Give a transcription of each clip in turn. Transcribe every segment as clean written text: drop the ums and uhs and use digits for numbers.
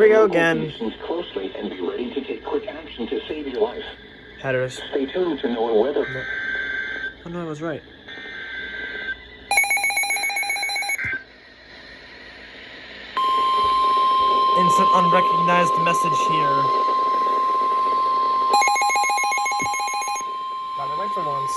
we go again. Conditions closely and be ready to take quick action to save your life. Headers. Stay tuned to know weather. Oh no, I was right. Instant unrecognized message here. Got it right for once.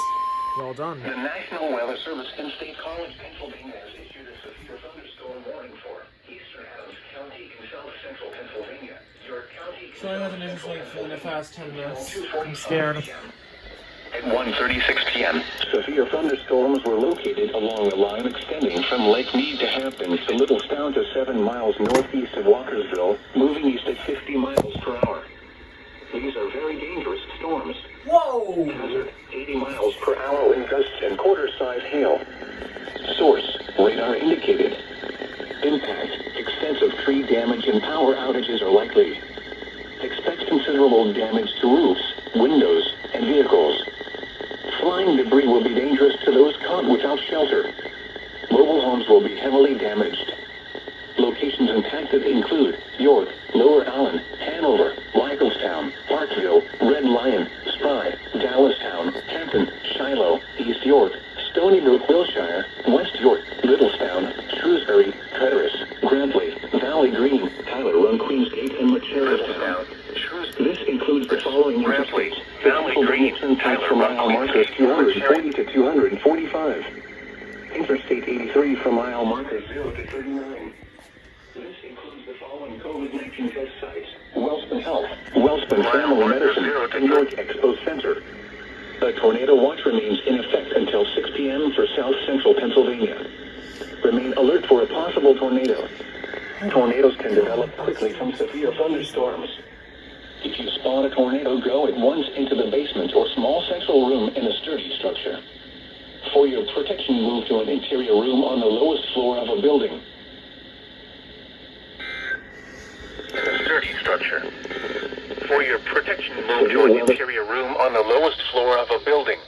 Well done. The National Weather Service in State College, Pennsylvania has issued a severe thunderstorm warning for eastern Adams County in south central Pennsylvania. Your county. So I wasn't interested in the past 10 minutes. I'm scared. At 1:36 p.m., severe thunderstorms were located along the line extending from Lake Mead to Hampton to Littlestown to 7 miles northeast of Walkersville, moving east at 50 miles per hour. These are very dangerous storms. Whoa! Hazard, 80 miles per hour wind gusts and quarter-size hail. Source, radar indicated. Impact, extensive tree damage and power outages are likely. Expect considerable damage to roofs, windows, and vehicles. Flying debris will be dangerous to those caught without shelter. Mobile homes will be heavily damaged. Locations impacted include York, Lower Allen, Hanover, Lyclestown, Parkville, Red Lion, Spry, Dallastown, Hampton, Shiloh, East York, Stony Brook, Wilshire, West York, Littlestown, Shrewsbury, Cutteress, Grantley, Valley Green, Tyler, Run, Queensgate, and Macherstown. This includes the following interstates. Valley Green, Tyler, from mile markers 240 to 245. Interstate 83 from mile markers 0 to 39. This includes the following COVID-19 test sites: Wellspun Health, Wellspun Family Medicine, and York Expo Center. A tornado watch remains in effect until 6 p.m. for south central Pennsylvania. Remain alert for a possible tornado. Tornadoes can develop quickly from severe thunderstorms. If you spot a tornado, go at once into the basement or small central room in a sturdy structure. For your protection, move to an interior room on the lowest floor of a building. In a sturdy structure. For your protection, move to an interior room on the lowest floor of a building.